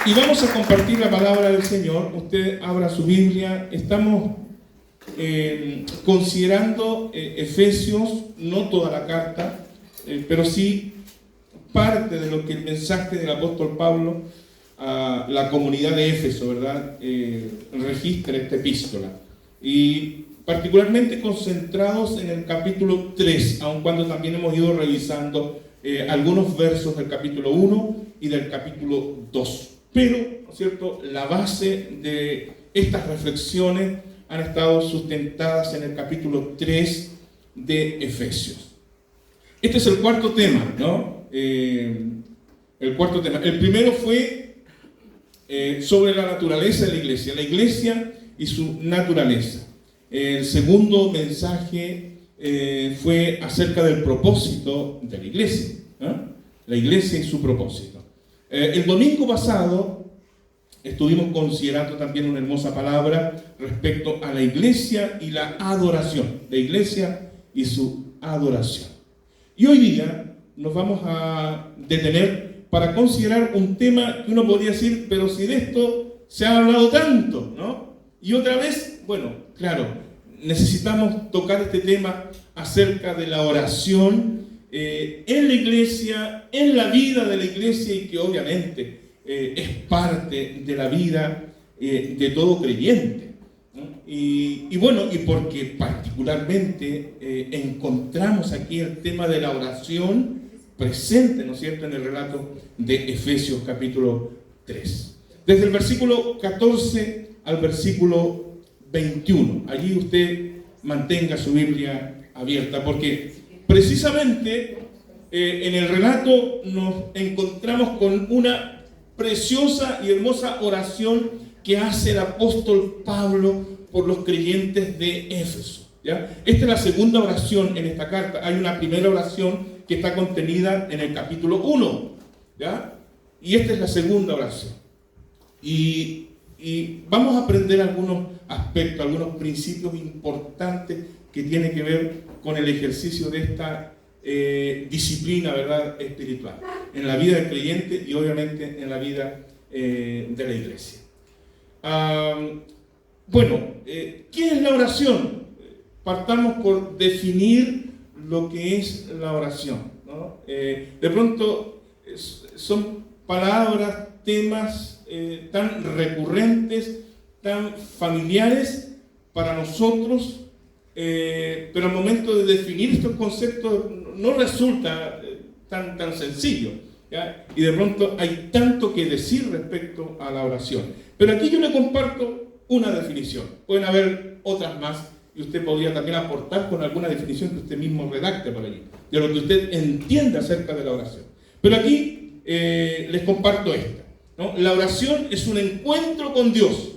Y vamos a compartir la palabra del Señor. Usted abra su Biblia. Estamos considerando Efesios, no toda la carta, pero sí parte de lo que el mensaje del apóstol Pablo a la comunidad de Éfeso, ¿verdad? Registra esta epístola. Y particularmente concentrados en el capítulo 3, aun cuando también hemos ido revisando algunos versos del capítulo 1 y del capítulo 2. Pero, ¿no es cierto?, la base de estas reflexiones han estado sustentadas en el capítulo 3 de Efesios. Este es el cuarto tema, ¿no? El cuarto tema. El primero fue sobre la naturaleza de la iglesia y su naturaleza. El segundo mensaje fue acerca del propósito de la iglesia, ¿no? La iglesia y su propósito. El domingo pasado estuvimos considerando también una hermosa palabra respecto a la iglesia y la adoración. La iglesia y su adoración. Y hoy día nos vamos a detener para considerar un tema que uno podría decir, pero si de esto se ha hablado tanto, ¿no? Y otra vez, bueno, claro, necesitamos tocar este tema acerca de la oración en la iglesia, en la vida de la iglesia, y que obviamente es parte de la vida de todo creyente, ¿no? Y bueno, y porque particularmente encontramos aquí el tema de la oración presente, ¿no es cierto?, en el relato de Efesios capítulo 3. Desde el versículo 14 al versículo 21. Allí usted mantenga su Biblia abierta, porque precisamente en el relato nos encontramos con una preciosa y hermosa oración que hace el apóstol Pablo por los creyentes de Éfeso, ¿ya? Esta es la segunda oración en esta carta. Hay una primera oración que está contenida en el capítulo 1, ¿ya? Y esta es la segunda oración. Y vamos a aprender algunos aspectos, algunos principios importantes que tienen que ver con el ejercicio de esta disciplina, ¿verdad?, espiritual en la vida del creyente y obviamente en la vida de la iglesia. ¿Qué es la oración? Partamos por definir lo que es la oración, ¿no? De pronto son palabras, temas tan recurrentes, tan familiares para nosotros, pero al momento de definir estos conceptos no resulta tan sencillo, ¿ya? Y de pronto hay tanto que decir respecto a la oración. Pero aquí yo le comparto una definición. Pueden haber otras más y usted podría también aportar con alguna definición que usted mismo redacte por allí, de lo que usted entiende acerca de la oración. Pero aquí les comparto esta, ¿no? La oración es un encuentro con Dios.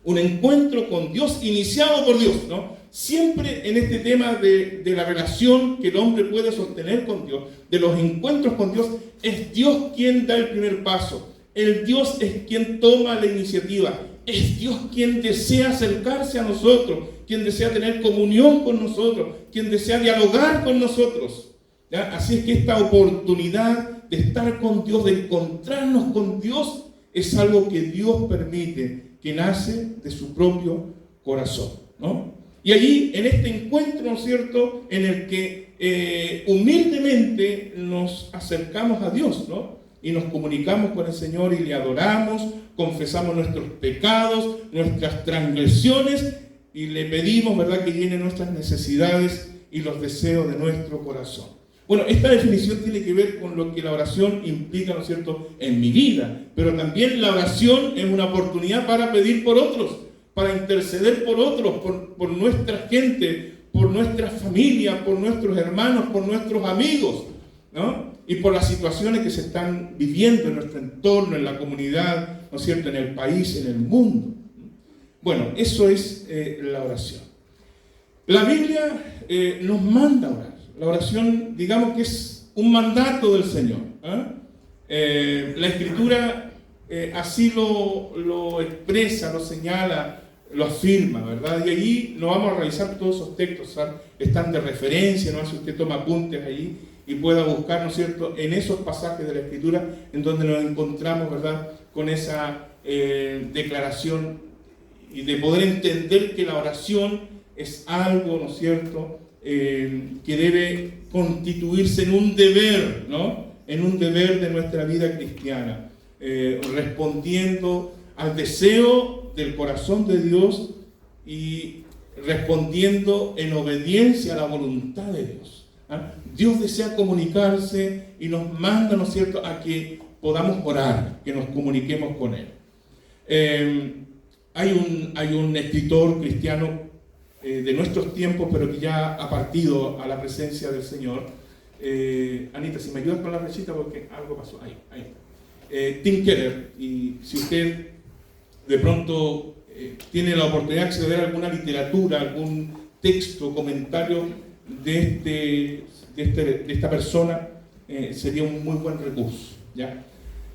Un encuentro con Dios iniciado por Dios, ¿no? Siempre en este tema de la relación que el hombre puede sostener con Dios, de los encuentros con Dios, es Dios quien da el primer paso. El Dios es quien toma la iniciativa. Es Dios quien desea acercarse a nosotros, quien desea tener comunión con nosotros, quien desea dialogar con nosotros, ¿ya? Así es que esta oportunidad de estar con Dios, de encontrarnos con Dios, es algo que Dios permite, que nace de su propio corazón, ¿no? Y allí, en este encuentro, ¿no es cierto?, en el que humildemente nos acercamos a Dios, ¿no? Y nos comunicamos con el Señor y le adoramos, confesamos nuestros pecados, nuestras transgresiones y le pedimos, ¿verdad?, que llene nuestras necesidades y los deseos de nuestro corazón. Bueno, esta definición tiene que ver con lo que la oración implica, ¿no es cierto?, en mi vida, pero también la oración es una oportunidad para pedir por otros, para interceder por otros, por nuestra gente, por nuestra familia, por nuestros hermanos, por nuestros amigos, ¿no? Y por las situaciones que se están viviendo en nuestro entorno, en la comunidad, ¿no es cierto?, en el país, en el mundo. Bueno, eso es la oración. La Biblia nos manda a orar. La oración, digamos que es un mandato del Señor, ¿eh? La Escritura así lo expresa, lo señala, lo afirma, ¿verdad? Y allí no vamos a revisar todos esos textos, ¿sabes? Están de referencia, ¿no? Si usted toma apuntes allí y pueda buscar, ¿no es cierto?, en esos pasajes de la Escritura en donde nos encontramos, ¿verdad?, con esa declaración y de poder entender que la oración es algo, ¿no es cierto?, que debe constituirse en un deber, ¿no?, en un deber de nuestra vida cristiana, respondiendo al deseo del corazón de Dios y respondiendo en obediencia a la voluntad de Dios. ¿Ah? Dios desea comunicarse y nos manda, ¿no es cierto?, a que podamos orar, que nos comuniquemos con Él. Hay un escritor cristiano de nuestros tiempos, pero que ya ha partido a la presencia del Señor. Anita, si me ayudas con la flechita porque algo pasó. Ahí. Tim Keller, y si usted de pronto tiene la oportunidad de acceder a alguna literatura, algún texto, comentario de esta persona, sería un muy buen recurso, ¿ya?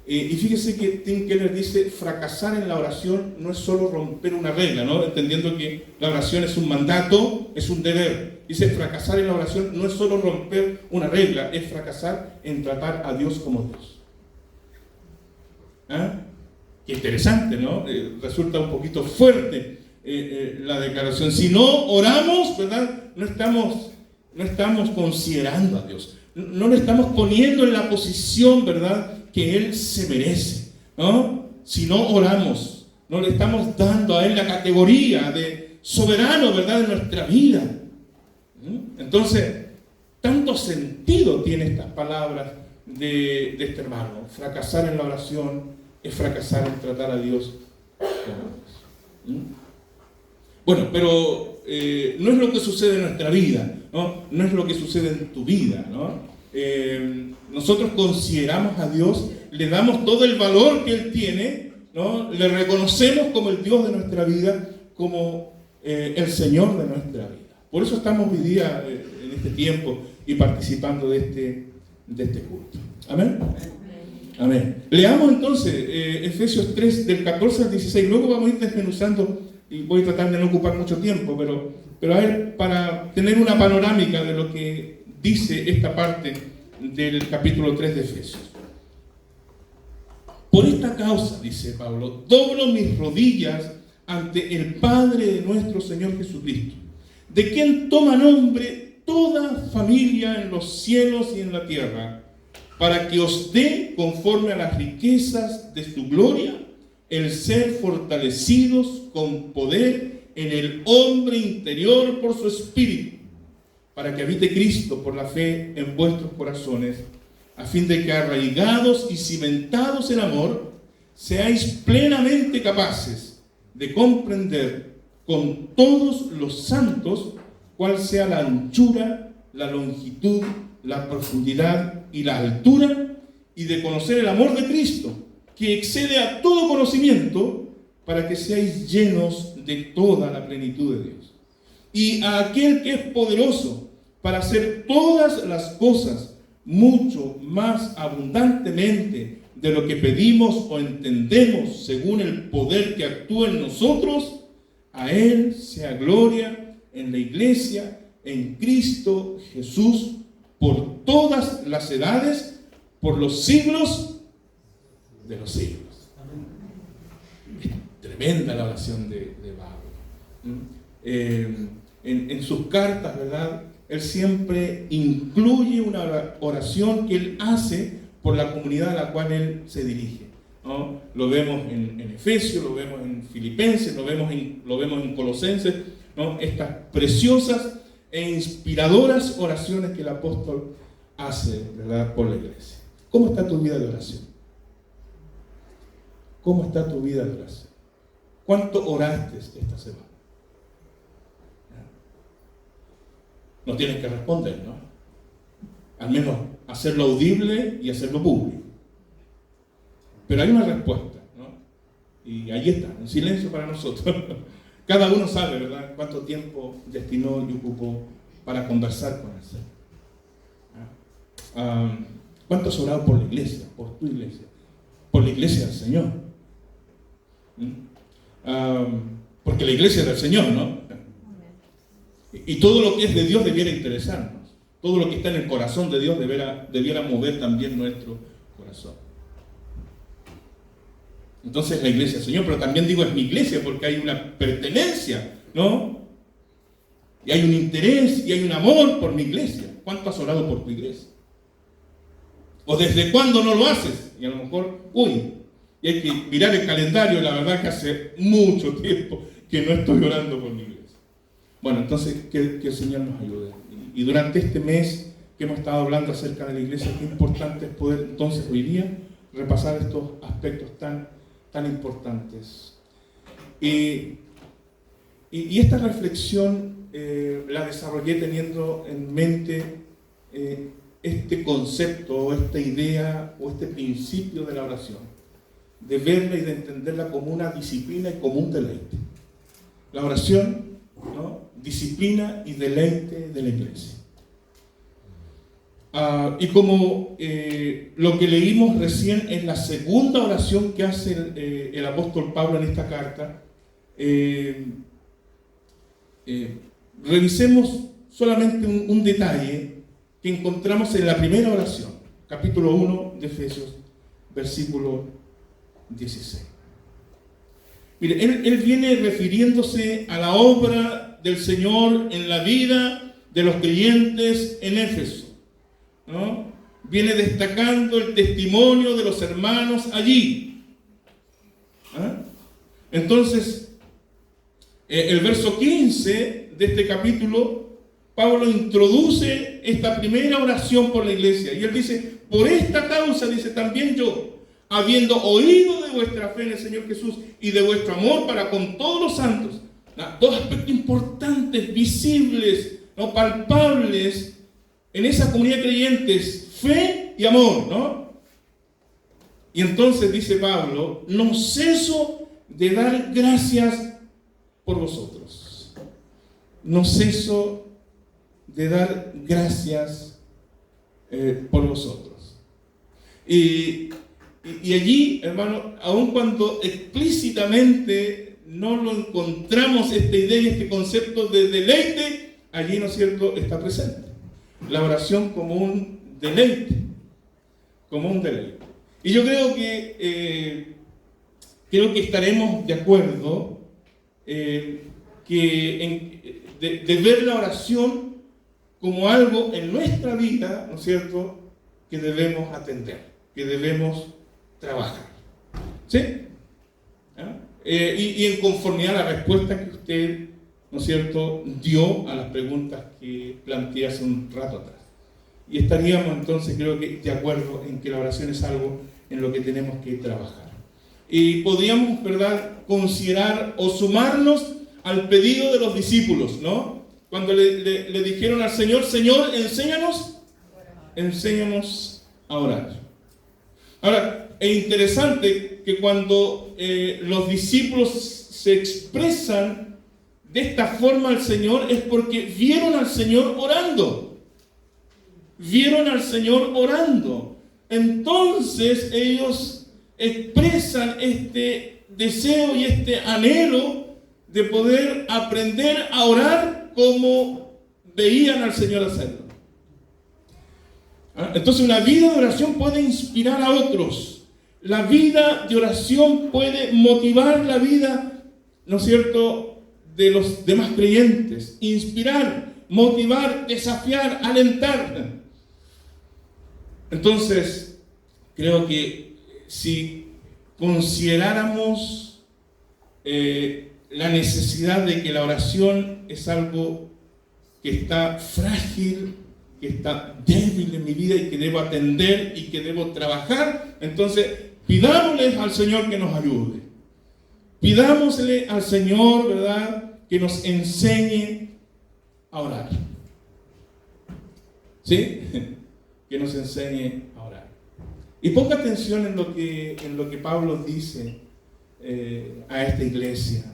Y fíjese que Tim Keller dice: fracasar en la oración no es solo romper una regla, ¿no?, entendiendo que la oración es un mandato, es un deber. Dice: fracasar en la oración no es solo romper una regla, es fracasar en tratar a Dios como Dios. ¿Ah? Qué interesante, ¿no? Resulta un poquito fuerte la declaración. Si no oramos, ¿verdad?, no estamos considerando a Dios. No le estamos poniendo en la posición, ¿verdad?, que Él se merece, ¿no? Si no oramos, no le estamos dando a Él la categoría de soberano, ¿verdad?, de nuestra vida. Entonces, tanto sentido tiene estas palabras de este hermano. Fracasar en la oración es fracasar en tratar a Dios como Dios. Bueno, pero no es lo que sucede en nuestra vida, ¿no? No es lo que sucede en tu vida, ¿no? Nosotros consideramos a Dios, le damos todo el valor que Él tiene, ¿no? Le reconocemos como el Dios de nuestra vida, como el Señor de nuestra vida. Por eso estamos hoy día en este tiempo y participando de este culto. ¿Amén? Amén. Leamos entonces Efesios 3 del 14 al 16. Luego vamos a ir desmenuzando y voy a tratar de no ocupar mucho tiempo, pero a ver, para tener una panorámica de lo que dice esta parte del capítulo 3 de Efesios. Por esta causa, dice Pablo, doblo mis rodillas ante el Padre de nuestro Señor Jesucristo, de quien toma nombre toda familia en los cielos y en la tierra, para que os dé, conforme a las riquezas de su gloria, el ser fortalecidos con poder en el hombre interior por su espíritu, para que habite Cristo por la fe en vuestros corazones, a fin de que, arraigados y cimentados en amor, seáis plenamente capaces de comprender con todos los santos cuál sea la anchura, la longitud, la profundidad y la altura, y de conocer el amor de Cristo, que excede a todo conocimiento, para que seáis llenos de toda la plenitud de Dios. Y a aquel que es poderoso para hacer todas las cosas mucho más abundantemente de lo que pedimos o entendemos, según el poder que actúa en nosotros, a Él sea gloria en la Iglesia, en Cristo Jesús, por todas las edades, por los siglos de los siglos. Es tremenda la oración de Pablo. En sus cartas, ¿verdad?, él siempre incluye una oración que él hace por la comunidad a la cual él se dirige, ¿no? Lo vemos en Efesios, lo vemos en Filipenses, lo vemos en Colosenses, ¿no? Estas preciosas e inspiradoras oraciones que el apóstol hace, ¿verdad?, por la iglesia. ¿Cómo está tu vida de oración? ¿Cómo está tu vida de oración? ¿Cuánto oraste esta semana? No tienes que responder, ¿no? Al menos hacerlo audible y hacerlo público. Pero hay una respuesta, ¿no? Y ahí está, un silencio para nosotros. Cada uno sabe, ¿verdad?, cuánto tiempo destinó y ocupó para conversar con el Señor. ¿Cuánto has orado por la iglesia, por tu iglesia, por la iglesia del Señor? Porque la iglesia es del Señor, ¿no? Y todo lo que es de Dios debiera interesarnos. Todo lo que está en el corazón de Dios debiera mover también nuestro corazón. Entonces la iglesia del Señor, pero también digo es mi iglesia porque hay una pertenencia, ¿no? Y hay un interés y hay un amor por mi iglesia. ¿Cuánto has orado por tu iglesia? ¿O desde cuándo no lo haces? Y a lo mejor, y hay que mirar el calendario, la verdad que hace mucho tiempo que no estoy orando por mi iglesia. Bueno, entonces que el Señor nos ayude. Y durante este mes que hemos estado hablando acerca de la iglesia, qué importante es poder entonces hoy día repasar estos aspectos tan importantes. Y esta reflexión la desarrollé teniendo en mente este concepto, o esta idea, o este principio de la oración, de verla y de entenderla como una disciplina y como un deleite. La oración, ¿no? Disciplina y deleite de la iglesia. Y como lo que leímos recién es la segunda oración que hace el apóstol Pablo en esta carta, revisemos solamente un detalle que encontramos en la primera oración, capítulo 1 de Efesios, versículo 16. Mire, él viene refiriéndose a la obra del Señor en la vida de los creyentes en Éfeso, ¿no? Viene destacando el testimonio de los hermanos allí. Entonces, el verso 15 de este capítulo, Pablo introduce esta primera oración por la iglesia. Y él dice, por esta causa, dice, también yo, habiendo oído de vuestra fe en el Señor Jesús y de vuestro amor para con todos los santos. Dos aspectos importantes, visibles, ¿no? Palpables en esa comunidad de creyentes, fe y amor, ¿no? Y entonces dice Pablo, no ceso de dar gracias por vosotros. No ceso de dar gracias por vosotros. Y allí, hermano, aun cuando explícitamente no lo encontramos esta idea y este concepto de deleite, allí, ¿no es cierto?, está presente. La oración como un deleite. Como un deleite. Y yo creo que estaremos de acuerdo de ver la oración como algo en nuestra vida, ¿no es cierto?, que debemos atender, que debemos trabajar. ¿Sí? Y en conformidad a la respuesta que usted, ¿no es cierto?, dio a las preguntas que planteé hace un rato atrás. Y estaríamos entonces, creo que, de acuerdo en que la oración es algo en lo que tenemos que trabajar. Y podríamos, ¿verdad?, considerar o sumarnos al pedido de los discípulos, ¿no? Cuando le dijeron al Señor, Señor, enséñanos a orar. Ahora, es interesante que cuando los discípulos se expresan de esta forma al Señor, es porque vieron al Señor orando. Vieron al Señor orando. Entonces ellos expresan este deseo y este anhelo de poder aprender a orar como veían al Señor hacerlo. Entonces una vida de oración puede inspirar a otros. La vida de oración puede motivar la vida, ¿no es cierto?, de los demás creyentes. Inspirar, motivar, desafiar, alentar. Entonces, creo que si consideráramos la necesidad de que la oración es algo que está frágil, que está débil en mi vida y que debo atender y que debo trabajar, entonces pidámosle al Señor que nos ayude. Pidámosle al Señor, ¿verdad?, que nos enseñe a orar. ¿Sí? Que nos enseñe a orar. Y ponga atención en lo que Pablo dice a esta iglesia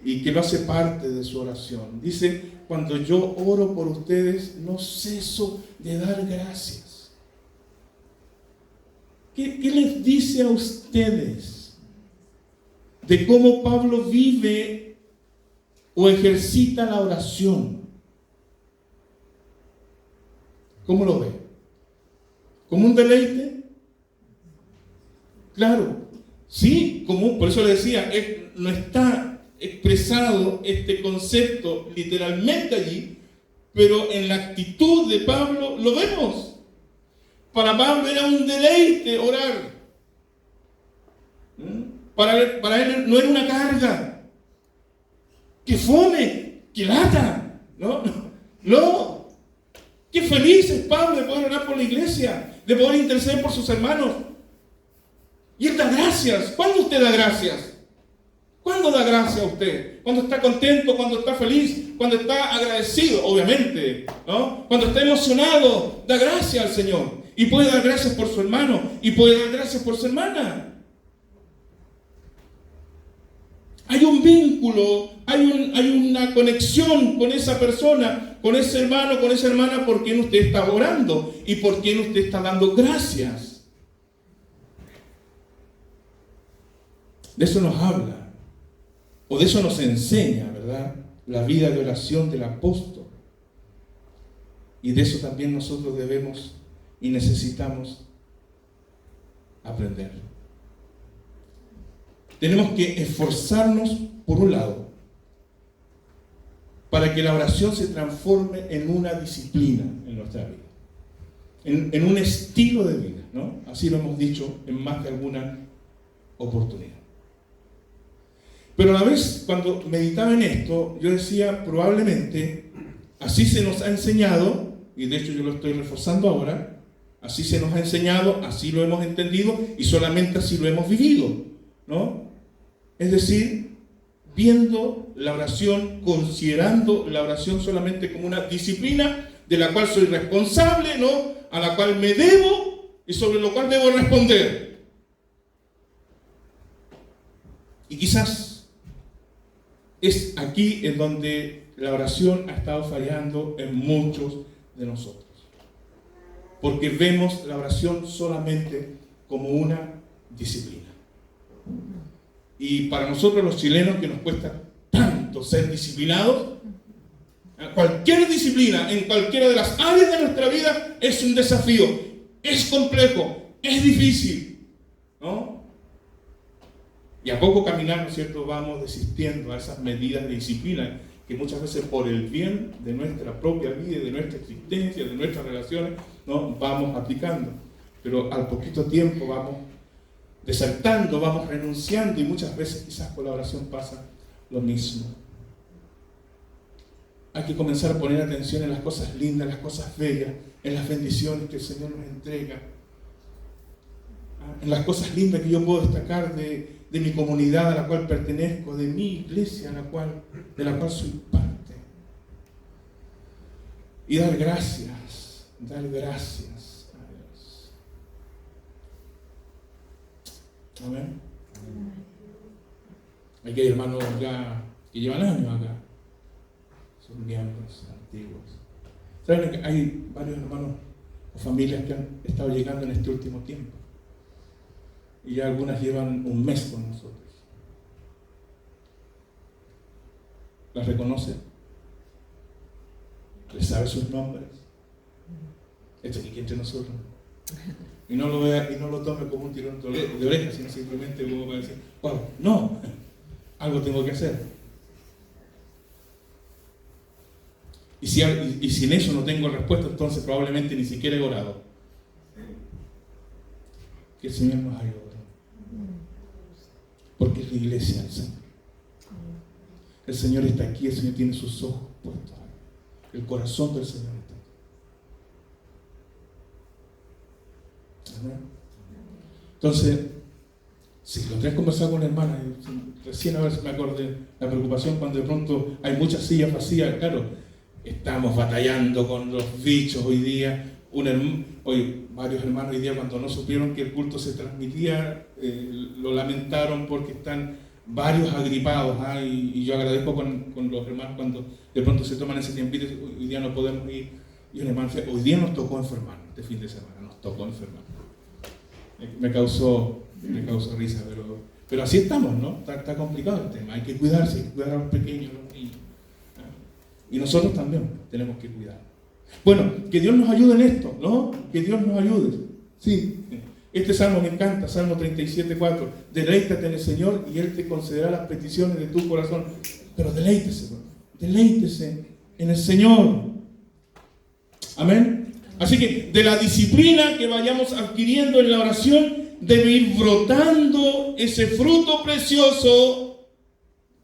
y que lo hace parte de su oración. Dice, cuando yo oro por ustedes, no ceso de dar gracias. ¿Qué les dice a ustedes de cómo Pablo vive o ejercita la oración? ¿Cómo lo ve? ¿Como un deleite? Claro, Sí, común, por eso le decía, no está expresado este concepto literalmente allí, pero en la actitud de Pablo lo vemos. Para Pablo era un deleite orar. Para él no era una carga. ¡Qué fome! ¡Qué lata! No. ¡Qué feliz es Pablo de poder orar por la iglesia! De poder interceder por sus hermanos. Y él da gracias. ¿Cuándo usted da gracias? ¿Cuándo da gracias a usted? ¿Cuando está contento? ¿Cuando está feliz? ¿Cuando está agradecido? Obviamente, ¿no? Cuando está emocionado, da gracias al Señor. Y puede dar gracias por su hermano. Y puede dar gracias por su hermana. Hay un vínculo, hay una conexión con esa persona, con ese hermano, con esa hermana, por quien usted está orando y por quien usted está dando gracias. De eso nos habla, o de eso nos enseña, ¿verdad? La vida de oración del apóstol. Y de eso también nosotros debemos y necesitamos aprender. Tenemos que esforzarnos, por un lado, para que la oración se transforme en una disciplina en nuestra vida, en un estilo de vida, ¿no? Así lo hemos dicho en más de alguna oportunidad. Pero a la vez, cuando meditaba en esto, yo decía, probablemente, así se nos ha enseñado, y de hecho yo lo estoy reforzando ahora, así se nos ha enseñado, así lo hemos entendido, y solamente así lo hemos vivido, ¿no? Es decir, viendo la oración, considerando la oración solamente como una disciplina de la cual soy responsable, ¿no? A la cual me debo y sobre lo cual debo responder. Y quizás es aquí en donde la oración ha estado fallando en muchos de nosotros. Porque vemos la oración solamente como una disciplina. Y para nosotros los chilenos, que nos cuesta tanto ser disciplinados, cualquier disciplina en cualquiera de las áreas de nuestra vida es un desafío, es complejo, es difícil, ¿no? Y a poco caminar, ¿no es cierto?, vamos desistiendo a esas medidas de disciplina que muchas veces por el bien de nuestra propia vida, de nuestra existencia, de nuestras relaciones, ¿no?, vamos aplicando. Pero al poquito tiempo vamos desertando, vamos renunciando, y muchas veces quizás con la oración pasa lo mismo. Hay que comenzar a poner atención en las cosas lindas, en las cosas bellas, en las bendiciones que el Señor nos entrega, en las cosas lindas que yo puedo destacar de mi comunidad a la cual pertenezco, de mi iglesia de la cual soy parte. Y dar gracias a Dios. Amén. Aquí hay hermanos ya que llevan años acá, son miembros antiguos. ¿Saben que hay varios hermanos o familias que han estado llegando en este último tiempo? Y ya algunas llevan un mes con nosotros. ¿Las reconoce? ¿Les sabe sus nombres? Esto es aquí entre nosotros. Y no lo vea y no lo tome como un tirón de orejas, sino simplemente como para decir, wow, no, algo tengo que hacer. Y si en eso no tengo respuesta, entonces probablemente ni siquiera he orado. Que el Señor nos ayude. Porque es la iglesia del Señor. El Señor está aquí, el Señor tiene sus ojos puestos. El corazón del Señor está aquí. Amén. Entonces, si lo traes a conversar con la hermana, recién a ver si me acordé la preocupación cuando de pronto hay muchas sillas vacías. Claro, estamos batallando con los bichos hoy día. Varios hermanos hoy día, cuando no supieron que el culto se transmitía, lo lamentaron porque están varios agripados, y yo agradezco con los hermanos cuando de pronto se toman ese tiempito. Hoy día no podemos ir, y un hermano dice, hoy día nos tocó enfermar, este fin de semana nos tocó enfermar. Me causó risa, pero así estamos, ¿no? Está complicado el tema, hay que cuidarse, hay que cuidar a los pequeños, a los niños, y nosotros también tenemos que cuidar. Bueno, que Dios nos ayude en esto, ¿no? Que Dios nos ayude. Sí. Este salmo me encanta, Salmo 37:4. Deleítate en el Señor y Él te concederá las peticiones de tu corazón. Pero deleítese, deleítese en el Señor. Amén. Así que de la disciplina que vayamos adquiriendo en la oración, debe ir brotando ese fruto precioso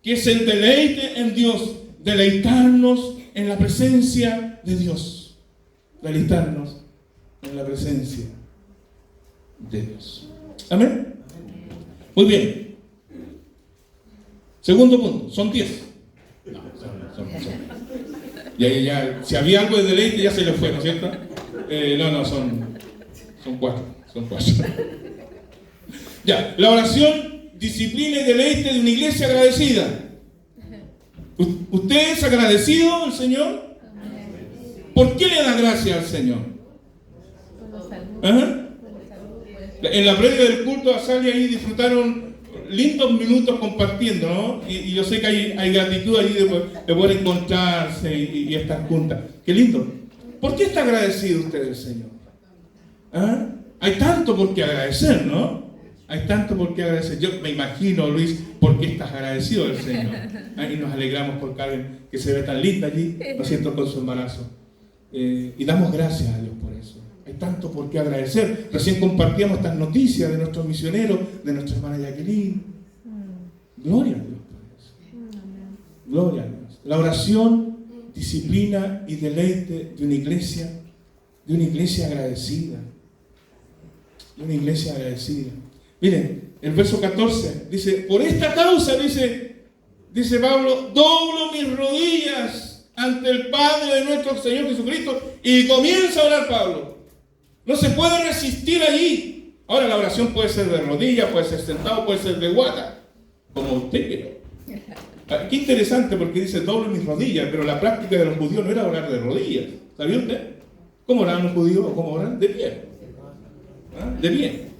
que es el deleite en Dios. Deleitarnos en la presencia de Dios. Deleitarnos en la presencia de Dios. Amén. Muy bien. Segundo punto, son 10. No, son. Ya, si había algo de deleite ya se le fue, ¿no es cierto? Son 4. Ya, la oración, disciplina y deleite de una iglesia agradecida. ¿Usted es agradecido al Señor? ¿Por qué le da gracias al Señor? Ajá. En la previa del culto a Salia ahí disfrutaron lindos minutos compartiendo, ¿no? Y yo sé que hay gratitud ahí de poder encontrarse y estar juntas. ¡Qué lindo! ¿Por qué está agradecido usted del Señor? ¿Ah? Hay tanto por qué agradecer, ¿no? Hay tanto por qué agradecer. Yo me imagino, Luis, por qué estás agradecido del Señor. Y nos alegramos por Karen, que se ve tan linda allí, ¿no es cierto?, con su embarazo. Y damos gracias a Dios por eso. Hay tanto por qué agradecer. Recién compartíamos estas noticias de nuestros misioneros, de nuestra hermana Jacqueline. Gloria a Dios por eso. Gloria a Dios. La oración, disciplina y deleite de una iglesia agradecida. De una iglesia agradecida. Miren, el verso 14 dice, por esta causa, dice Pablo, doblo mis rodillas ante el Padre de nuestro Señor Jesucristo, y comienza a orar Pablo. No se puede resistir allí. Ahora la oración puede ser de rodillas, puede ser sentado, puede ser de guata, como usted quiera. Qué interesante, porque dice doblo mis rodillas, pero la práctica de los judíos no era orar de rodillas. ¿Sabía usted? ¿Cómo oraban los judíos o cómo oran? De pie. ¿Ah? De pie.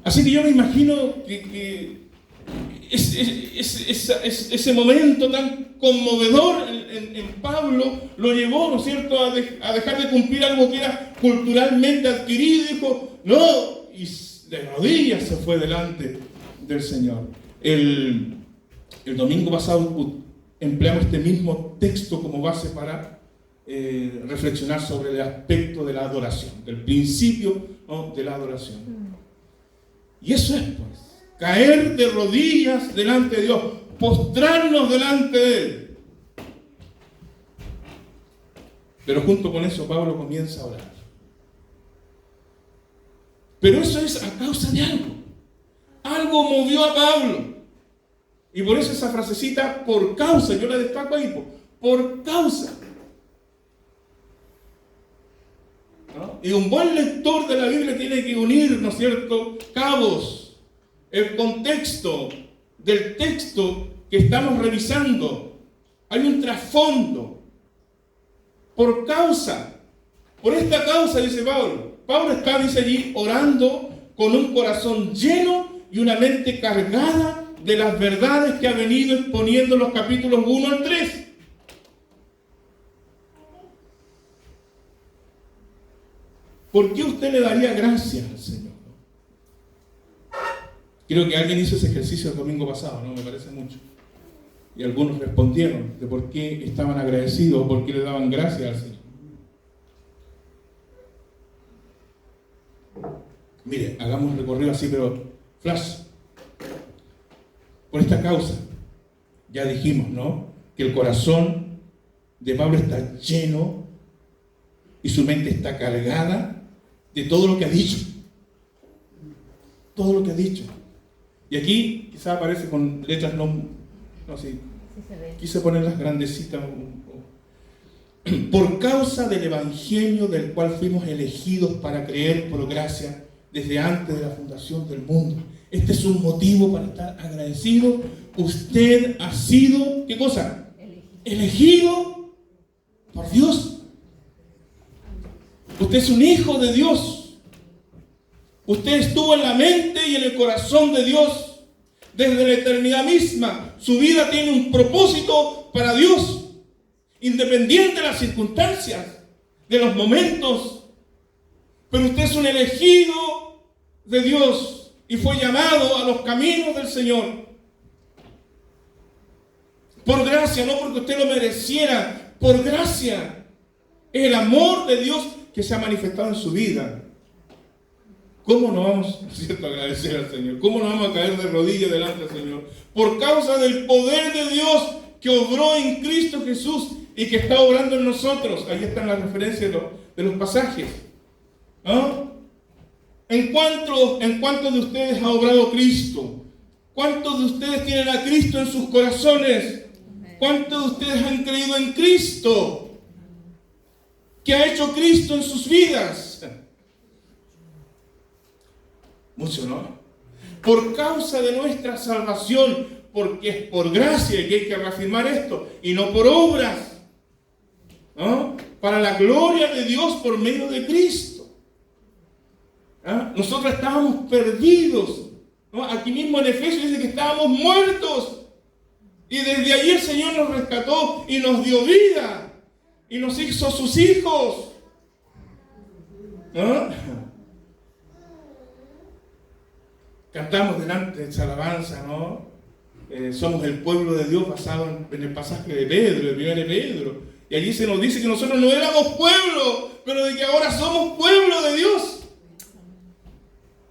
Así que yo me imagino que ese momento tan conmovedor en Pablo lo llevó, ¿no es cierto?, a dejar de cumplir algo que era culturalmente adquirido, y dijo, no, y de rodillas se fue delante del Señor. El domingo pasado empleamos este mismo texto como base para reflexionar sobre el aspecto de la adoración, del principio, ¿no?, de la adoración. Y eso es, pues, caer de rodillas delante de Dios, postrarnos delante de Él. Pero junto con eso Pablo comienza a orar. Pero eso es a causa de algo. Algo movió a Pablo. Y por eso esa frasecita, por causa, yo la destaco ahí, por causa. ¿No? Y un buen lector de la Biblia tiene que unir, ¿no es cierto?, cabos, el contexto del texto que estamos revisando. Hay un trasfondo. Por causa, por esta causa, dice Pablo. Pablo está, dice allí, orando con un corazón lleno y una mente cargada de las verdades que ha venido exponiendo en los capítulos 1 al 3. ¿Por qué usted le daría gracias al Señor? Creo que alguien hizo ese ejercicio el domingo pasado, ¿no? Me parece mucho. Y algunos respondieron de por qué estaban agradecidos o por qué le daban gracias al Señor. Mire, hagamos un recorrido así, pero flash. Por esta causa, ya dijimos, ¿no?, que el corazón de Pablo está lleno y su mente está cargada de todo lo que ha dicho. Todo lo que ha dicho. Y aquí quizá aparece con letras no así. Quise ponerlas grandecitas. Por causa del evangelio del cual fuimos elegidos para creer por gracia desde antes de la fundación del mundo. Este es un motivo para estar agradecido. Usted ha sido, ¿qué cosa? Elegido por Dios. Usted es un hijo de Dios. Usted estuvo en la mente y en el corazón de Dios desde la eternidad misma. Su vida tiene un propósito para Dios, independiente de las circunstancias, de los momentos. Pero usted es un elegido de Dios y fue llamado a los caminos del Señor. Por gracia, no porque usted lo mereciera, por gracia. Es el amor de Dios que se ha manifestado en su vida. ¿Cómo no vamos, cierto, a agradecer al Señor? ¿Cómo no vamos a caer de rodillas delante del Señor? Por causa del poder de Dios que obró en Cristo Jesús y que está obrando en nosotros. Ahí están las referencias de los pasajes. ¿No? ¿En cuántos de ustedes ha obrado Cristo? ¿Cuántos de ustedes tienen a Cristo en sus corazones? ¿Cuántos de ustedes han creído en Cristo? ¿Qué ha hecho Cristo en sus vidas? Mucho, ¿no? Por causa de nuestra salvación, porque es por gracia que hay que reafirmar esto, y no por obras, ¿no? Para la gloria de Dios por medio de Cristo. ¿Ah? Nosotros estábamos perdidos, ¿no? Aquí mismo en Efesios dice que estábamos muertos, y desde allí el Señor nos rescató y nos dio vida, y nos hizo sus hijos, ¿no? Cantamos delante de esa alabanza, ¿no? Somos el pueblo de Dios basado en el pasaje de Pedro, el primer de Pedro. Y allí se nos dice que nosotros no éramos pueblo, pero de que ahora somos pueblo de Dios.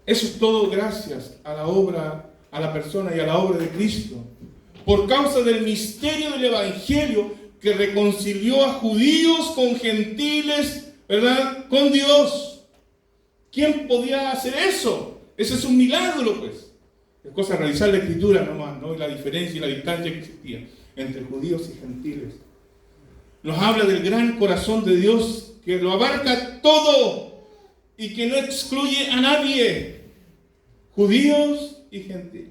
Eso es todo gracias a la obra, a la persona y a la obra de Cristo. Por causa del misterio del Evangelio que reconcilió a judíos con gentiles, ¿verdad? Con Dios. ¿Quién podía hacer eso? Ese es un milagro, pues. Es cosa de revisar la Escritura nomás, ¿no? Y la diferencia y la distancia que existía entre judíos y gentiles. Nos habla del gran corazón de Dios que lo abarca todo y que no excluye a nadie. Judíos y gentiles.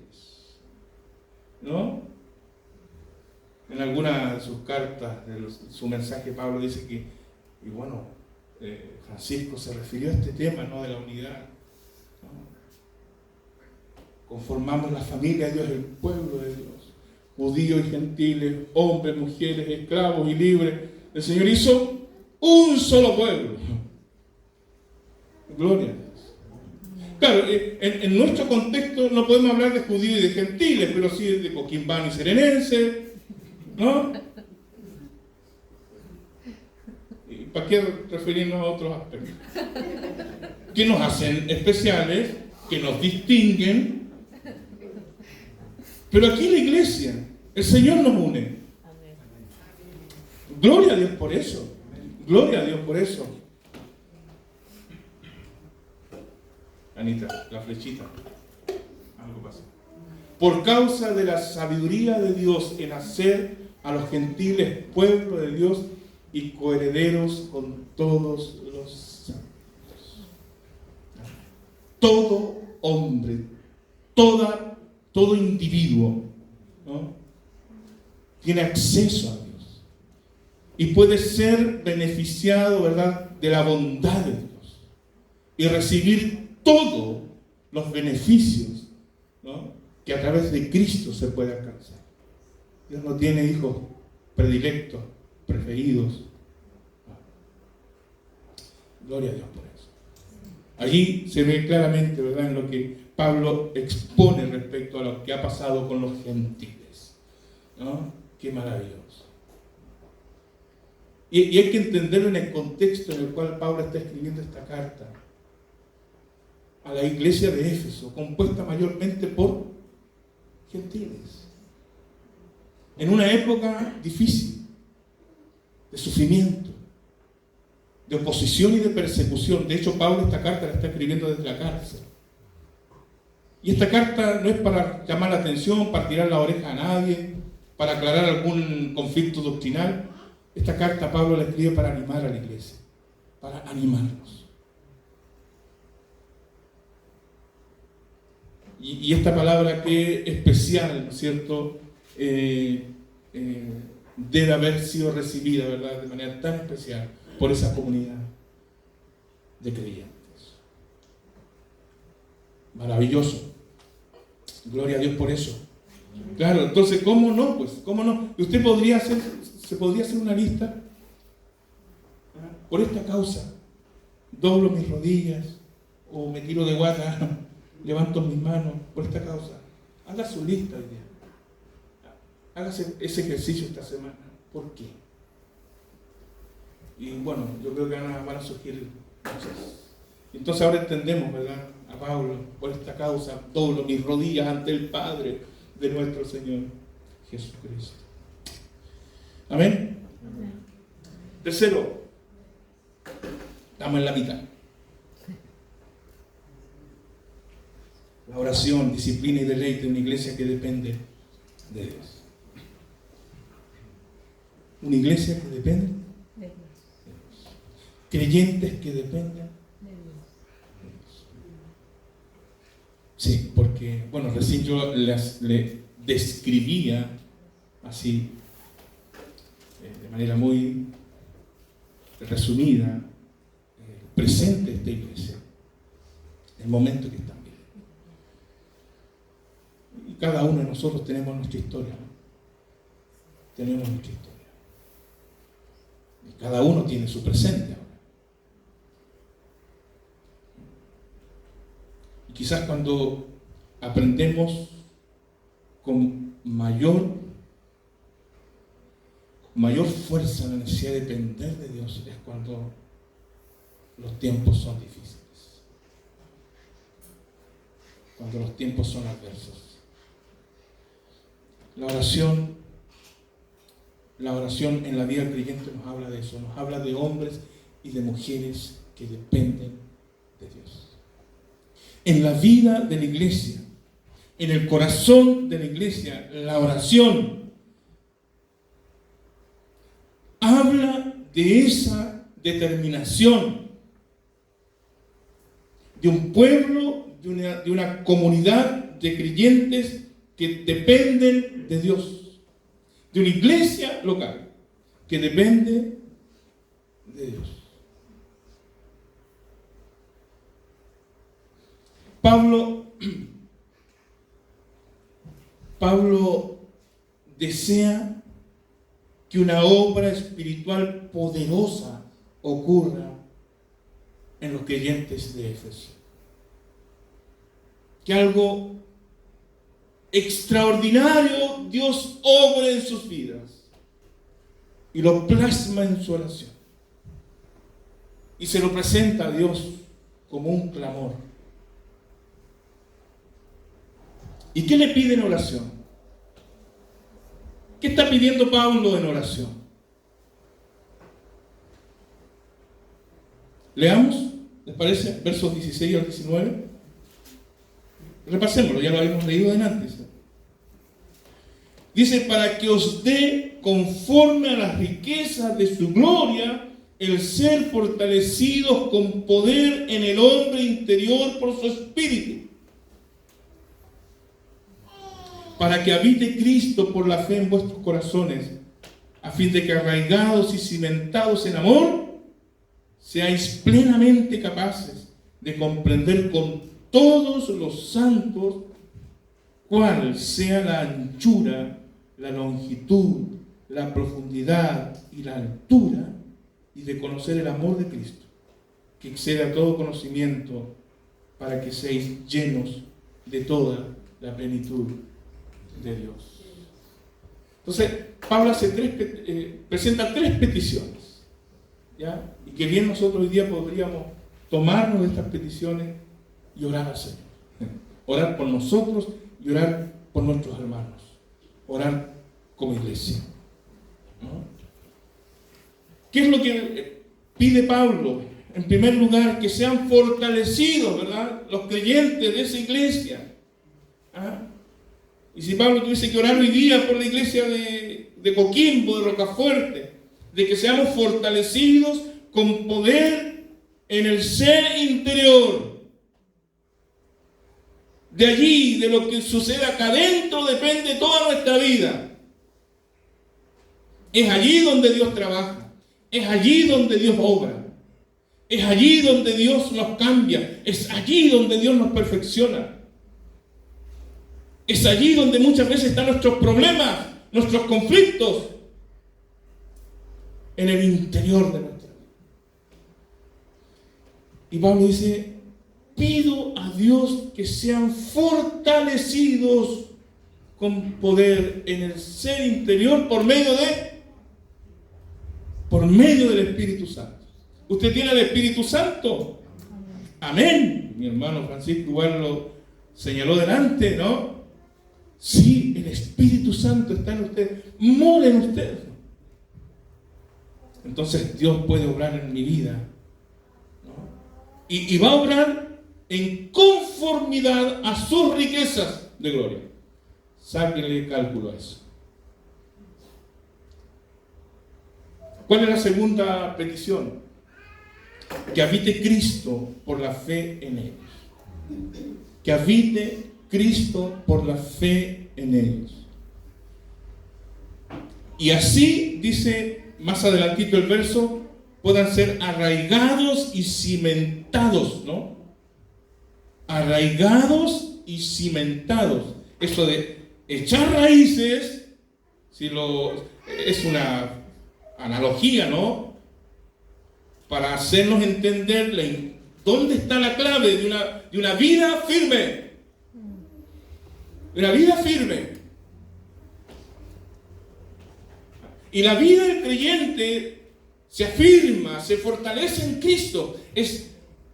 ¿No? En alguna de sus cartas, de su mensaje, Pablo dice que, y bueno, Francisco se refirió a este tema, ¿no? De la unidad. Conformamos la familia de Dios, el pueblo de Dios, judíos y gentiles, hombres, mujeres, esclavos y libres. El Señor hizo un solo pueblo. Gloria a Dios. Claro, en nuestro contexto no podemos hablar de judíos y de gentiles, pero sí de coquimbano y serenense, ¿no? ¿Y para qué referirnos a otros aspectos? Que nos hacen especiales, que nos distinguen. Pero aquí en la iglesia, el Señor nos une. Gloria a Dios por eso. Gloria a Dios por eso. Anita, la flechita. Algo pasa. Por causa de la sabiduría de Dios en hacer a los gentiles pueblo de Dios y coherederos con todos los santos. Todo hombre, todo individuo, ¿no? Tiene acceso a Dios y puede ser beneficiado, ¿verdad?, de la bondad de Dios y recibir todos los beneficios, ¿no?, que a través de Cristo se puede alcanzar. Dios no tiene hijos predilectos, preferidos. Gloria a Dios por eso. Allí se ve claramente, ¿verdad?, en lo que Pablo expone respecto a lo que ha pasado con los gentiles, ¿no? Qué maravilloso. Y hay que entenderlo en el contexto en el cual Pablo está escribiendo esta carta a la iglesia de Éfeso, compuesta mayormente por gentiles. En una época difícil, de sufrimiento, de oposición y de persecución. De hecho, Pablo esta carta la está escribiendo desde la cárcel. Y esta carta no es para llamar la atención, para tirar la oreja a nadie, para aclarar algún conflicto doctrinal. Esta carta Pablo la escribe para animar a la iglesia, para animarnos. Y esta palabra que especial, ¿no es cierto?, debe haber sido recibida, ¿verdad?, de manera tan especial por esa comunidad de creyentes. Maravilloso. Gloria a Dios por eso. Claro, entonces, ¿cómo no? Pues, ¿cómo no? Usted se podría hacer una lista por esta causa. doblo mis rodillas o me tiro de guata, levanto mis manos por esta causa. Haga su lista hoy día. Hágase ese ejercicio esta semana. ¿Por qué? Y bueno, yo creo que van a surgir cosas. Entonces ahora entendemos, ¿verdad? A Pablo, por esta causa, doblo mis rodillas ante el Padre de nuestro Señor Jesucristo. Amén. Amén. Tercero, estamos en la mitad. La oración, disciplina y deleite de una iglesia que depende de Dios. Una iglesia que depende de Dios. Creyentes que dependen de Dios. Sí, porque, bueno, recién yo le describía así, de manera muy resumida, presente esta iglesia, el momento que están viviendo. Y cada uno de nosotros tenemos nuestra historia, ¿no? Tenemos nuestra historia. Y cada uno tiene su presente ahora. Y quizás cuando aprendemos con mayor fuerza la necesidad de depender de Dios es cuando los tiempos son difíciles, cuando los tiempos son adversos. La oración en la vida del creyente nos habla de eso, nos habla de hombres y de mujeres que dependen de Dios. En la vida de la iglesia, en el corazón de la iglesia, la oración habla de esa determinación de un pueblo, de una comunidad de creyentes que dependen de Dios, de una iglesia local que depende de Dios. Pablo desea que una obra espiritual poderosa ocurra en los creyentes de Éfeso. Que algo extraordinario Dios obre en sus vidas y lo plasma en su oración. Y se lo presenta a Dios como un clamor. ¿Y qué le pide en oración? ¿Qué está pidiendo Pablo en oración? Leamos, ¿les parece? Versos 16 al 19. Repasémoslo, ya lo habíamos leído antes. Dice, para que os dé conforme a las riquezas de su gloria el ser fortalecidos con poder en el hombre interior por su espíritu, para que habite Cristo por la fe en vuestros corazones, a fin de que arraigados y cimentados en amor, seáis plenamente capaces de comprender con todos los santos cuál sea la anchura, la longitud, la profundidad y la altura, y de conocer el amor de Cristo, que excede a todo conocimiento, para que seáis llenos de toda la plenitud de Dios. Entonces, Pablo presenta tres peticiones, ¿ya? Y que bien nosotros hoy día podríamos tomarnos de estas peticiones y orar al Señor. Orar por nosotros y orar por nuestros hermanos. Orar como iglesia, ¿no? ¿Qué es lo que pide Pablo? En primer lugar, que sean fortalecidos, ¿verdad?, los creyentes de esa iglesia. ¿Ah? Y si Pablo tuviese que orar hoy día por la iglesia de Coquimbo, de Rocafuerte, de que seamos fortalecidos con poder en el ser interior. De allí, de lo que sucede acá adentro, depende toda nuestra vida. Es allí donde Dios trabaja. Es allí donde Dios obra. Es allí donde Dios nos cambia. Es allí donde Dios nos perfecciona. Es allí donde muchas veces están nuestros problemas, nuestros conflictos, en el interior de nuestra vida. Y Pablo dice, pido a Dios que sean fortalecidos con poder en el ser interior por medio del Espíritu Santo. ¿Usted tiene el Espíritu Santo? Amén. Mi hermano Francisco igual lo señaló delante, ¿no? Sí, el Espíritu Santo está en usted, mora en usted. Entonces Dios puede obrar en mi vida, ¿no? Y va a obrar en conformidad a sus riquezas de gloria. Sáquenle cálculo a eso. ¿Cuál es la segunda petición? Que habite Cristo por la fe en ellos. Que habite Cristo por la fe en ellos. Y así, dice más adelantito el verso, puedan ser arraigados y cimentados, ¿no? Arraigados y cimentados. Eso de echar raíces, es una analogía, ¿no? Para hacernos entender dónde está la clave de una vida firme. De una vida firme. Y la vida del creyente se afirma, se fortalece en Cristo. Es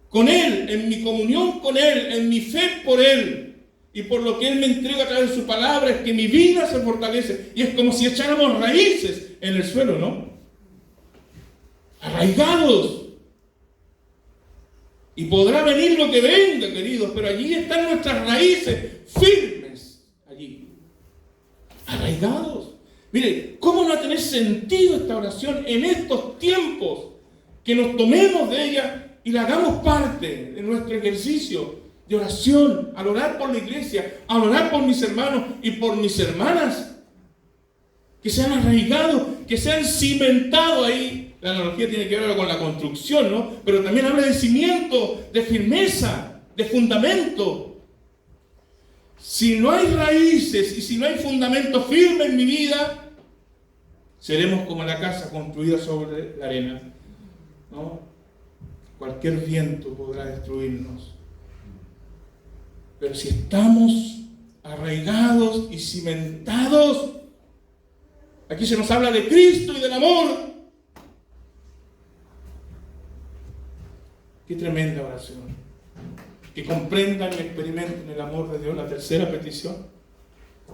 con Él, en mi comunión con Él, en mi fe por Él. Y por lo que Él me entrega a través de su palabra, es que mi vida se fortalece. Y es como si echáramos raíces en el suelo, ¿no? Arraigados. Y podrá venir lo que venga, queridos, pero allí están nuestras raíces firmes, allí. Arraigados. Mire, ¿cómo no va a tener sentido esta oración en estos tiempos? Que nos tomemos de ella y la hagamos parte de nuestro ejercicio de oración, al orar por la iglesia, al orar por mis hermanos y por mis hermanas. Que sean arraigados, que sean cimentados ahí. La analogía tiene que ver con la construcción, ¿no? Pero también habla de cimiento, de firmeza, de fundamento. Si no hay raíces y si no hay fundamento firme en mi vida, seremos como la casa construida sobre la arena, ¿no? Cualquier viento podrá destruirnos. Pero si estamos arraigados y cimentados, aquí se nos habla de Cristo y del amor. Qué tremenda oración. Que comprendan y experimenten el amor de Dios. La tercera petición.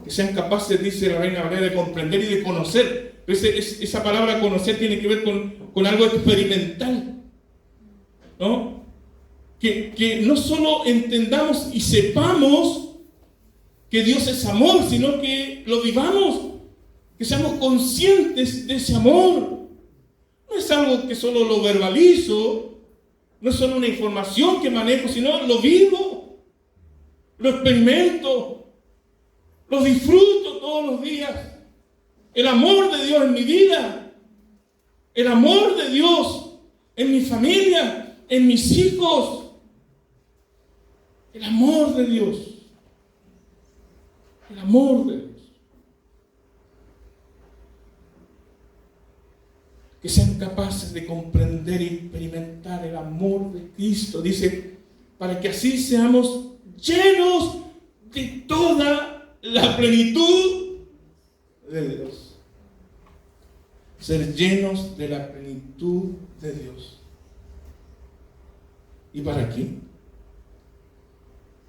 Que sean capaces, dice la Reina Valera, de comprender y de conocer. Pero esa palabra conocer tiene que ver con algo experimental, ¿no? Que no solo entendamos y sepamos que Dios es amor, sino que lo vivamos. Que seamos conscientes de ese amor. No es algo que solo lo verbalizo. No es solo una información que manejo, sino lo vivo, lo experimento, lo disfruto todos los días. El amor de Dios en mi vida, el amor de Dios en mi familia, en mis hijos, el amor de Dios, el amor de Dios. Que sean capaces de comprender y experimentar el amor de Cristo. Dice, para que así seamos llenos de toda la plenitud de Dios. Ser llenos de la plenitud de Dios. ¿Y para qué?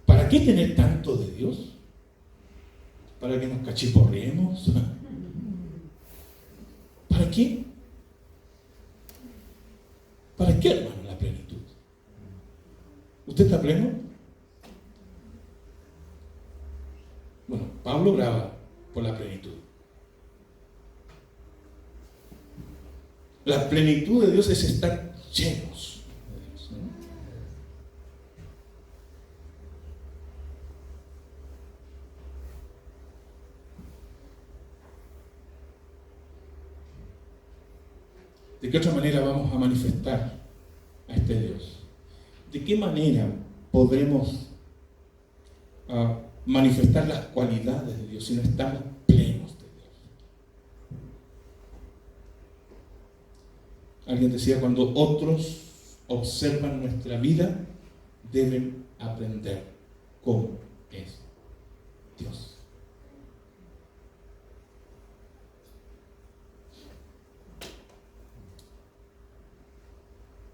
¿Para qué tener tanto de Dios? ¿Para que nos cachiporreemos? ¿Para qué? ¿Para qué, hermano, la plenitud? ¿Usted está pleno? Bueno, Pablo oraba por la plenitud. La plenitud de Dios es estar llenos de Dios, ¿no? ¿De qué otra manera vamos a manifestar a este Dios? ¿De qué manera podremos manifestar las cualidades de Dios si no estamos plenos de Dios? Alguien decía, cuando otros observan nuestra vida deben aprender cómo es Dios.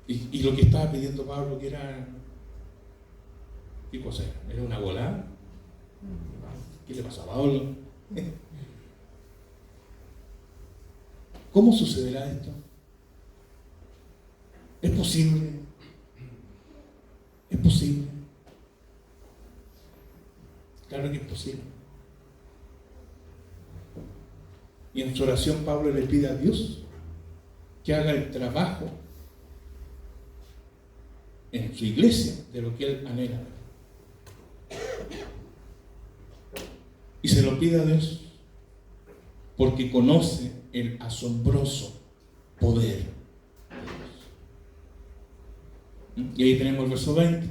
Y lo que estaba pidiendo Pablo, que era, ¿qué cosa era? ¿Era una volada? ¿Qué le pasó a Pablo? ¿Cómo sucederá esto? ¿Es posible? ¿Es posible? Claro que es posible. Y en su oración Pablo le pide a Dios que haga el trabajo en su iglesia de lo que él anhela. Y se lo pide a Dios porque conoce el asombroso poder de Dios. Y ahí tenemos el verso 20.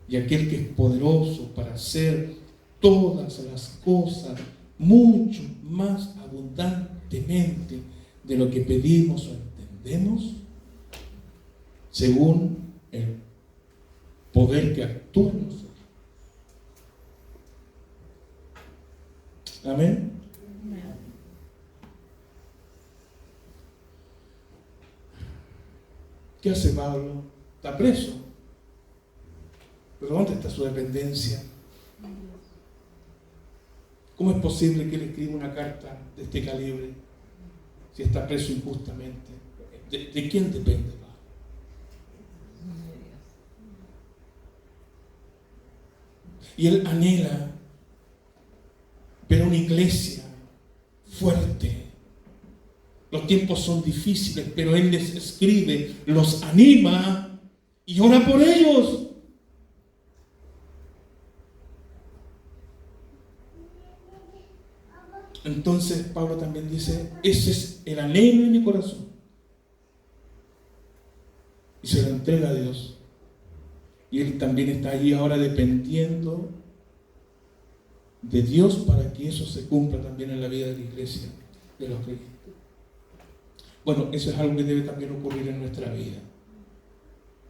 Y aquel que es poderoso para hacer todas las cosas mucho más abundantemente de lo que pedimos o entendemos, según el poder que actúa en nosotros. Amén. ¿Qué hace Pablo? Está preso. ¿Pero dónde está su dependencia? ¿Cómo es posible que él escriba una carta de este calibre si está preso injustamente? ¿De quién depende Pablo? Y él anhela ver una iglesia fuerte. Los tiempos son difíciles, pero él les escribe, los anima y ora por ellos. Entonces Pablo también dice, ese es el anhelo de mi corazón. Y se lo entrega a Dios. Y él también está allí ahora dependiendo de Dios para que eso se cumpla también en la vida de la iglesia, de los creyentes. Bueno, eso es algo que debe también ocurrir en nuestra vida.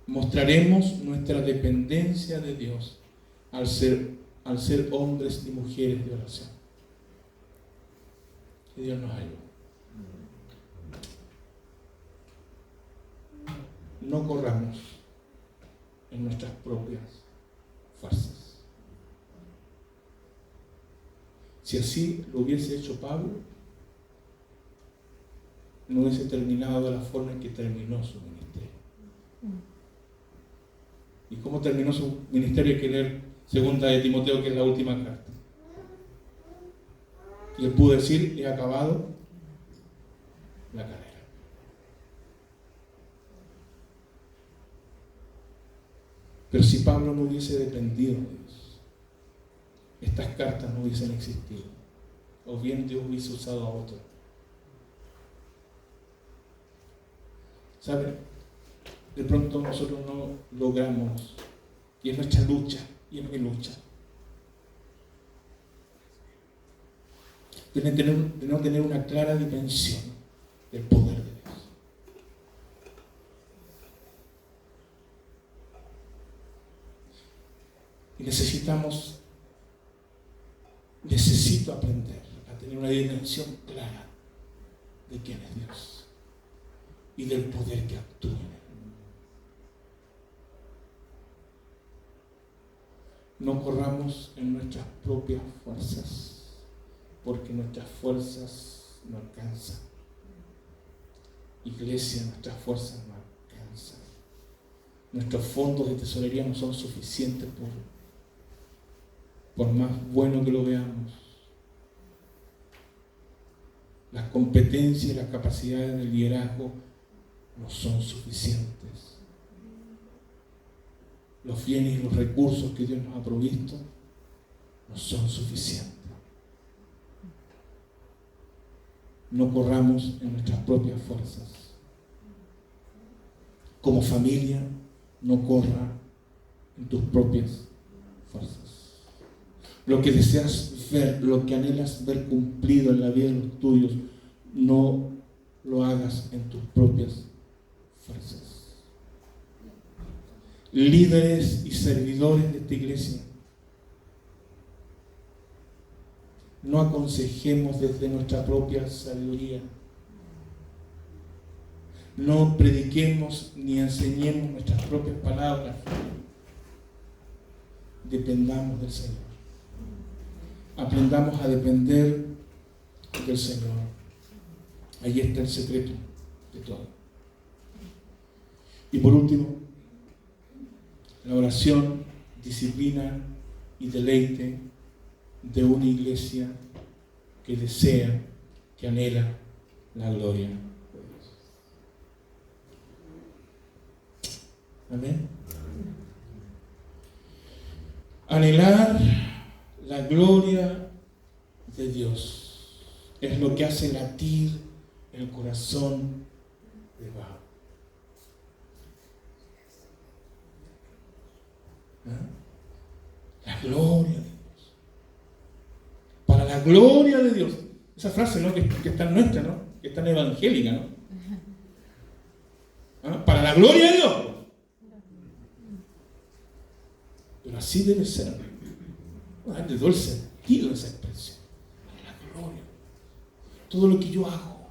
Mostraremos nuestra dependencia de Dios al ser hombres y mujeres de oración. Que Dios nos ayude. No corramos en nuestras propias fuerzas. Si así lo hubiese hecho Pablo, no hubiese terminado de la forma en que terminó su ministerio. ¿Y cómo terminó su ministerio? Hay que leer 2 de Timoteo, que es la última carta. Y él pudo decir, he acabado la carrera. Pero si Pablo no hubiese dependido de Dios, estas cartas no hubiesen existido. O bien Dios hubiese usado a otro. ¿Saben? De pronto nosotros no logramos, y es nuestra lucha, y es mi lucha, de no tener una clara dimensión del poder de Dios. Y necesito aprender a tener una dimensión clara de quién es Dios y del poder que actúa en él. No corramos en nuestras propias fuerzas, porque nuestras fuerzas no alcanzan. Iglesia, nuestras fuerzas no alcanzan. Nuestros fondos de tesorería no son suficientes por más bueno que lo veamos. Las competencias y las capacidades de liderazgo no son suficientes. Los bienes y los recursos que Dios nos ha provisto no son suficientes. No corramos en nuestras propias fuerzas. Como familia, no corra en tus propias fuerzas. Lo que deseas ver, lo que anhelas ver cumplido en la vida de los tuyos, no lo hagas en tus propias fuerzas. líderes y servidores de esta iglesia, no aconsejemos desde nuestra propia sabiduría. No prediquemos ni enseñemos nuestras propias palabras. Dependamos del Señor. Aprendamos a depender del Señor. Ahí está el secreto de todo. Y por último, la oración, disciplina y deleite de una iglesia que desea, que anhela la gloria de Dios. Amén. Anhelar la gloria de Dios es lo que hace latir el corazón de Baal. La gloria de Dios. Para la gloria de Dios. Esa frase, ¿no? que está en nuestra, ¿no? Que está en evangélica, ¿no? Para la gloria de Dios. Pero así debe ser. De todo el sentido de esa expresión. Para la gloria. Todo lo que yo hago,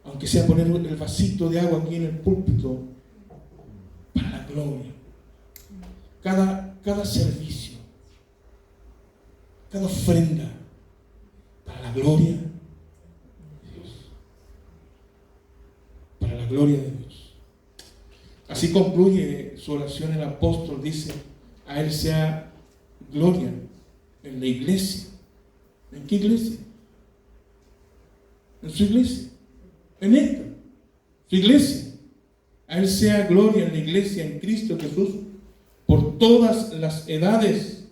aunque sea poner el vasito de agua aquí en el púlpito, para la gloria. Cada servicio, cada ofrenda, para la gloria de Dios. Para la gloria de Dios. Así concluye su oración el apóstol, dice: a Él sea gloria en la iglesia. ¿En qué iglesia? En su iglesia. En esta, su iglesia. A Él sea gloria en la iglesia, en Cristo Jesús, por todas las edades,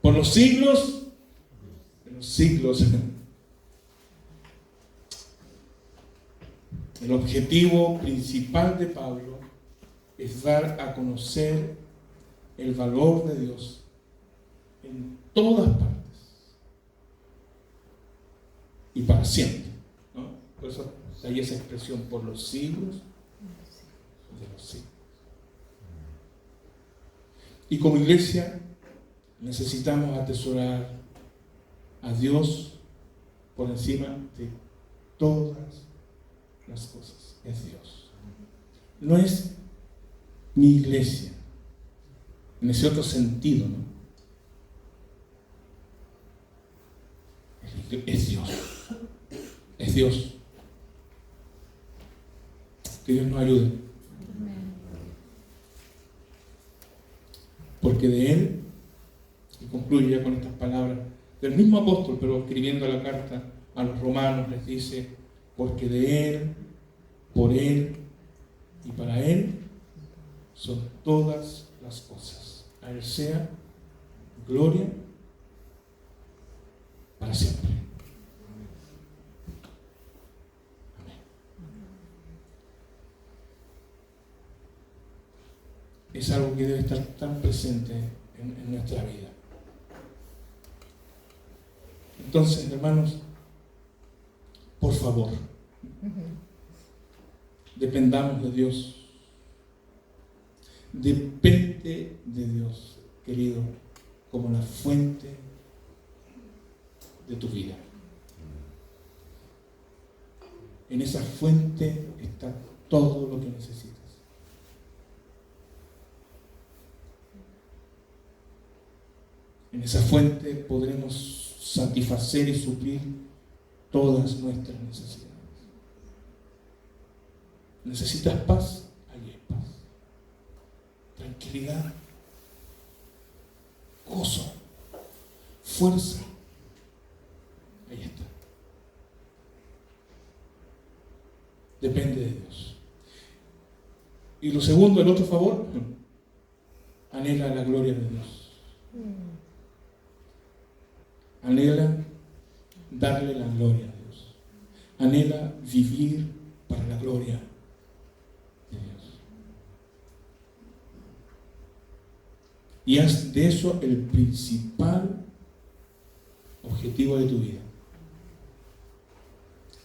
por los siglos de los siglos. El objetivo principal de Pablo es dar a conocer el valor de Dios en todas partes y para siempre, ¿no? Por eso hay esa expresión: por los siglos de los siglos. Y como iglesia necesitamos atesorar a Dios por encima de todas las cosas. Es Dios. No es mi iglesia en ese otro sentido, ¿no? Es Dios. Es Dios. Que Dios nos ayude. Porque de Él, y concluyo ya con estas palabras del mismo apóstol, pero escribiendo la carta a los romanos, les dice: porque de Él, por Él y para Él son todas las cosas. A Él sea gloria para siempre. Amén. Es algo que debe estar tan presente en nuestra vida. Entonces, hermanos, por favor, dependamos de Dios. Depende de Dios, querido, como la fuente de tu vida. En esa fuente está todo lo que necesitas. En esa fuente podremos satisfacer y suplir todas nuestras necesidades. ¿Necesitas paz? Allí hay paz. Tranquilidad, gozo, fuerza. Ahí está. Depende de Dios. Y lo segundo, el otro favor, anhela la gloria de Dios. Anhela darle la gloria a Dios. Anhela vivir para la gloria de Dios. Y haz de eso el principal objetivo de tu vida.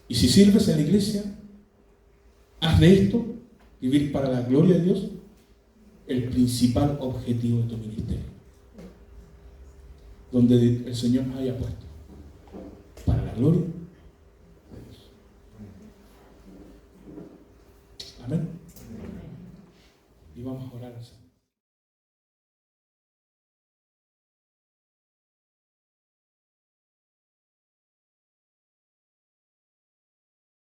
Y si sirves en la iglesia, haz de esto vivir para la gloria de Dios, el principal objetivo de tu ministerio. Donde el Señor nos haya puesto. Para la gloria de Dios. Amén. Y vamos a orar al Señor.